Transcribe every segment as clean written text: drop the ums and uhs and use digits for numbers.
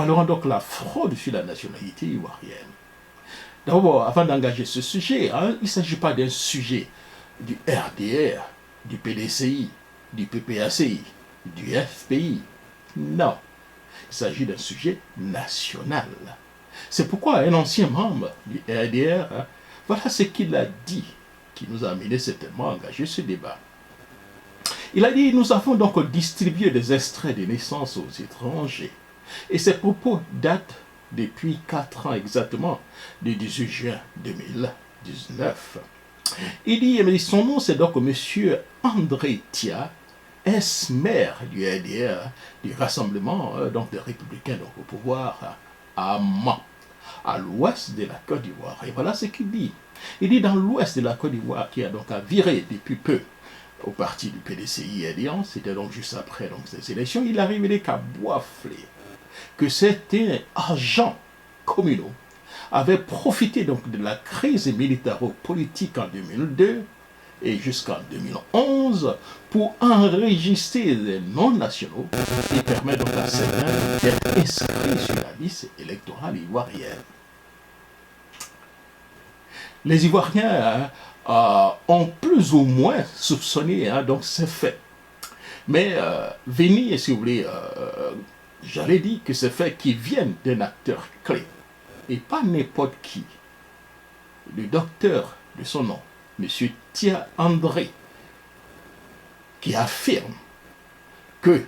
Alors donc la fraude sur la nationalité ivoirienne. D'abord, avant d'engager ce sujet, hein, il ne s'agit pas d'un sujet du RDR, du PDCI, du PPACI, du FPI. Non, il s'agit d'un sujet national. C'est pourquoi un ancien membre du RDR, hein, voilà ce qu'il a dit, qui nous a amené certainement à engager ce débat. Il a dit, nous avons donc distribué des extraits de naissance aux étrangers. Et ces propos datent depuis 4 ans exactement, du 18 juin 2019. Il dit, mais son nom c'est donc M. André Tia, ex-maire du RDR, du Rassemblement donc des Républicains donc, au pouvoir à Mans, à l'ouest de la Côte d'Ivoire. Et voilà ce qu'il dit. Il dit dans l'ouest de la Côte d'Ivoire, qui a donc viré depuis peu au parti du PDCI Alliance, c'était donc juste après donc, ces élections, il a révélé qu'à Boisflé, que certains agents communaux avaient profité donc de la crise militaro-politique en 2002 et jusqu'en 2011 pour enregistrer des non-nationaux et permettre donc à certains d'être inscrits sur la liste électorale ivoirienne. Les Ivoiriens ont plus ou moins soupçonné donc ces faits. Mais venir, si vous voulez, j'allais dire que ces faits qui viennent d'un acteur clé, et pas n'importe qui, le docteur de son nom, M. Tia André, qui affirme que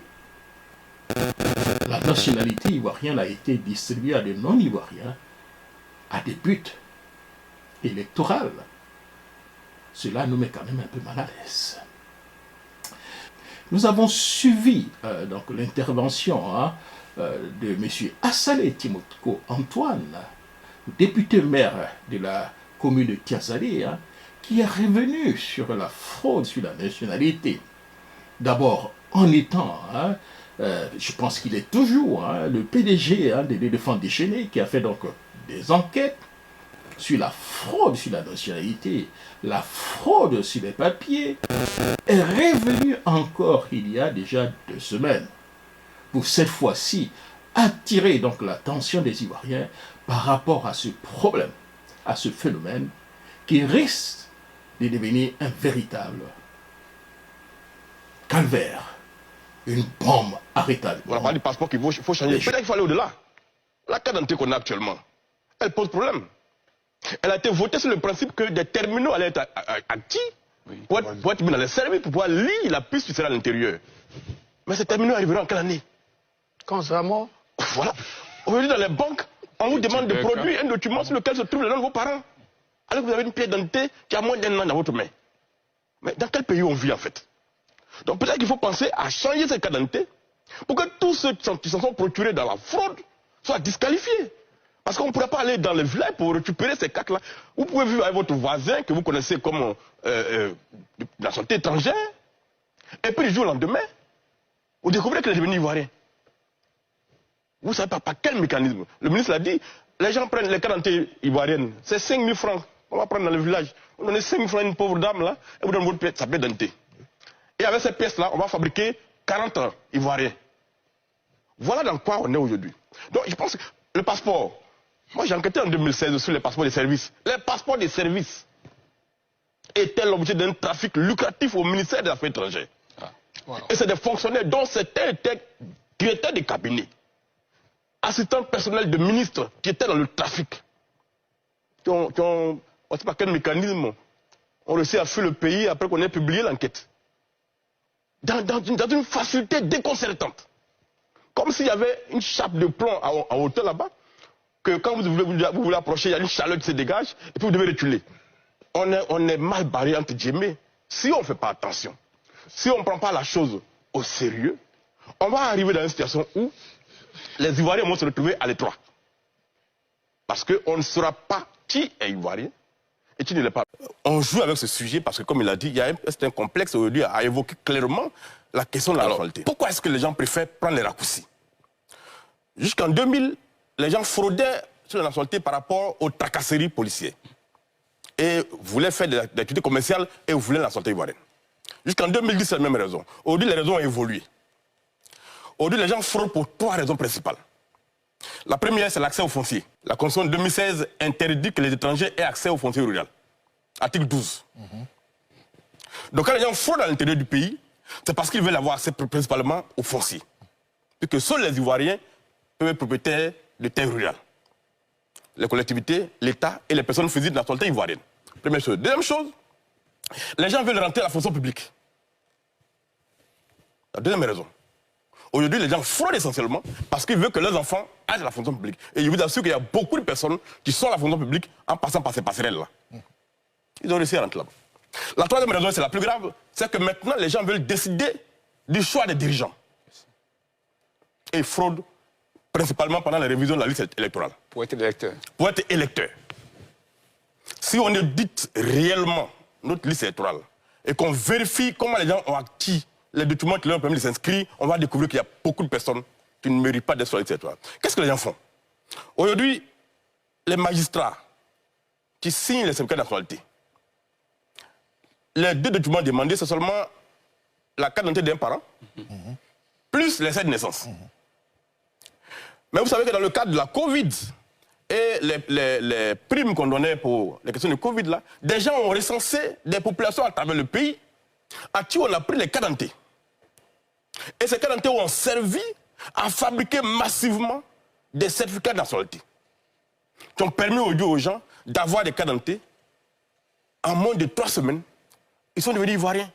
la nationalité ivoirienne a été distribuée à des non-ivoiriens à des buts électoraux. Cela nous met quand même un peu mal à l'aise. Nous avons suivi donc l'intervention de M. Assalé Timotko Antoine, député maire de la commune de Tiazalé, qui est revenu sur la fraude sur la nationalité. D'abord, en étant, je pense qu'il est toujours le PDG des éléphants déchaînés, qui a fait donc des enquêtes sur la fraude sur la nationalité, la fraude sur les papiers, est revenu encore il y a déjà 2 semaines, pour cette fois-ci attirer donc l'attention des Ivoiriens par rapport à ce problème, à ce phénomène qui risque de devenir un véritable calvaire, une bombe arrêtable. On a parlé du passeport qu'il faut changer. Peut-être qu'il faut aller au-delà. La carte d'identité qu'on a actuellement, elle pose problème. Elle a été votée sur le principe que des terminaux allaient être acquis pour être mis dans les services, pour pouvoir lire la puce qui sera à l'intérieur. Mais ces terminaux arriveront en quelle année? Quand on sera mort? Voilà. Aujourd'hui, dans les banques, on vous demande de produire un document sur lequel se trouve le nom de vos parents. Alors que vous avez une pièce d'identité qui a moins d'1 an dans votre main. Mais dans quel pays on vit en fait? Donc peut-être qu'il faut penser à changer cette carte d'identité pour que tous ceux qui s'en sont procurés dans la fraude soient disqualifiés. Parce qu'on ne pourrait pas aller dans le village pour récupérer ces cartes-là. Vous pouvez vivre avec votre voisin que vous connaissez comme de nationalité étrangère. Et puis du jour au lendemain, vous découvrez qu'il est devenu ivoirien. Vous ne savez pas par quel mécanisme. Le ministre l'a dit, les gens prennent les cartes d'identité ivoiriennes. C'est 5 000 francs. On va prendre dans le village. Vous donnez 5 000 francs à une pauvre dame là, et vous donnez votre pièce, sa pièce d'identité. Et avec cette pièce-là, on va fabriquer 40 ivoiriens. Voilà dans quoi on est aujourd'hui. Donc je pense que le passeport, moi j'ai enquêté en 2016 sur les passeports des services. Les passeports des services étaient l'objet d'un trafic lucratif au ministère des Affaires étrangères. Et c'est des fonctionnaires dont certains étaient directeurs de cabinet, assistants personnels de ministres qui étaient dans le trafic. Qui ont on ne sait pas quel mécanisme, ont réussi à fuir le pays après qu'on ait publié l'enquête. Dans une facilité déconcertante. Comme s'il y avait une chape de plomb à hauteur là-bas, que quand vous voulez approcher, il y a une chaleur qui se dégage, et puis vous devez reculer. On est mal barré entre guillemets. Si on ne fait pas attention, si on ne prend pas la chose au sérieux, on va arriver dans une situation où les Ivoiriens vont se retrouver à l'étroit. Parce qu'on ne saura pas qui est Ivoirien et qui ne l'est pas. On joue avec ce sujet parce que, comme il a dit, il y a un complexe aujourd'hui à évoquer clairement la question de la nationalité. Pourquoi est-ce que les gens préfèrent prendre les raccourcis? Jusqu'en 2000, les gens fraudaient sur la nationalité par rapport aux tracasseries policières. Et voulaient faire des activités commerciales et voulaient la nationalité ivoirienne. Jusqu'en 2010, c'est la même raison. Aujourd'hui, les raisons ont évolué. Aujourd'hui, les gens fraudent pour 3 raisons principales. La première, c'est l'accès au foncier. La Constitution de 2016 interdit que les étrangers aient accès au foncier rural. Article 12. Donc quand les gens fraudent à l'intérieur du pays, c'est parce qu'ils veulent avoir accès principalement au foncier. Puisque seuls les Ivoiriens peuvent être propriétaires de terres rurales. Les collectivités, l'État et les personnes physiques de la nationalité ivoirienne. Première chose. Deuxième chose, les gens veulent rentrer à la fonction publique. La deuxième raison. Aujourd'hui, les gens fraudent essentiellement parce qu'ils veulent que leurs enfants aillent à la fonction publique. Et je vous assure qu'il y a beaucoup de personnes qui sont à la fonction publique en passant par ces passerelles-là. Ils ont réussi à rentrer là-bas. La troisième raison, c'est la plus grave, c'est que maintenant, les gens veulent décider du choix des dirigeants. Et ils fraudent principalement pendant la révision de la liste électorale. Pour être électeur. Pour être électeur. Si on audite réellement notre liste électorale et qu'on vérifie comment les gens ont acquis les documents qui leur ont permis de s'inscrire, on va découvrir qu'il y a beaucoup de personnes qui ne méritent pas d'être sur la liste électorale. Qu'est-ce que les gens font? Aujourd'hui, les magistrats qui signent les certificats de nationalité, les deux documents demandés, c'est seulement la carte d'identité d'un parent, plus l'essai de naissance. Mais vous savez que dans le cadre de la Covid et les primes qu'on donnait pour les questions de Covid, là, des gens ont recensé des populations à travers le pays à qui on a pris les cartes d'identité. Et ces cartes d'identité ont servi à fabriquer massivement des certificats de nationalité qui ont permis aujourd'hui aux gens d'avoir des cartes d'identité en moins de 3 semaines. Ils sont devenus ivoiriens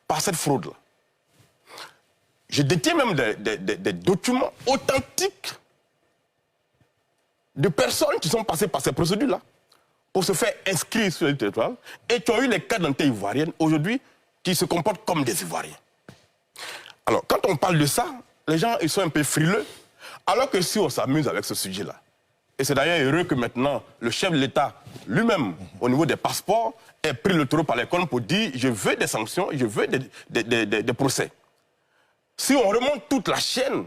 par cette fraude-là. Je détiens même des documents authentiques de personnes qui sont passées par ces procédures-là pour se faire inscrire sur le territoire et qui ont eu les cartes d'identité ivoiriennes aujourd'hui qui se comportent comme des Ivoiriens. Alors, quand on parle de ça, les gens ils sont un peu frileux, alors que si on s'amuse avec ce sujet-là, et c'est d'ailleurs heureux que maintenant le chef de l'État lui-même, au niveau des passeports, ait pris le taureau par les cornes pour dire « je veux des sanctions, je veux des procès ». Si on remonte toute la chaîne,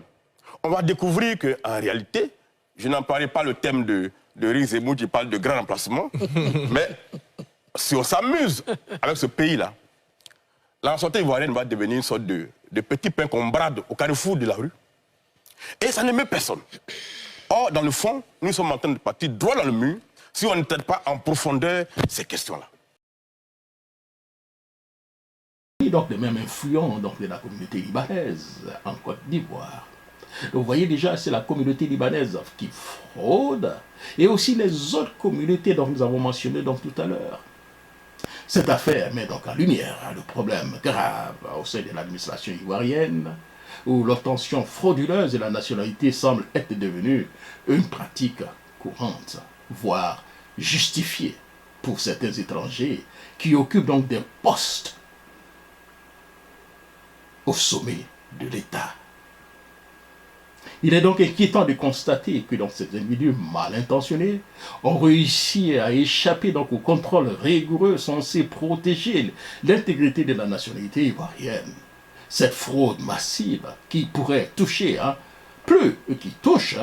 on va découvrir qu'en réalité, je n'emploierai pas le thème de Rick Zemmour qui parle de grand remplacement, mais si on s'amuse avec ce pays-là, la nationalité ivoirienne va devenir une sorte de petit pain qu'on brade au carrefour de la rue. Et ça n'émeut personne. Or, dans le fond, nous sommes en train de partir droit dans le mur si on ne traite pas en profondeur ces questions-là. Donc les mêmes influents donc, de la communauté libanaise en Côte d'Ivoire. Vous voyez déjà, c'est la communauté libanaise qui fraude et aussi les autres communautés dont nous avons mentionné donc, tout à l'heure. Cette affaire met donc en lumière le problème grave au sein de l'administration ivoirienne où l'obtention frauduleuse de la nationalité semble être devenue une pratique courante, voire justifiée pour certains étrangers qui occupent donc des postes au sommet de l'État. Il est donc inquiétant de constater que donc, ces individus mal intentionnés ont réussi à échapper donc, au contrôle rigoureux censé protéger l'intégrité de la nationalité ivoirienne. Cette fraude massive qui pourrait toucher, qui touche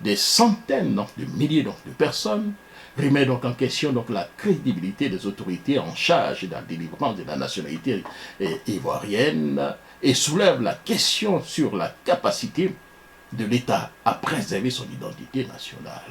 des centaines donc, de milliers donc, de personnes, remet donc en question donc, la crédibilité des autorités en charge de la délivrance de la nationalité ivoirienne et soulève la question sur la capacité de l'État à préserver son identité nationale.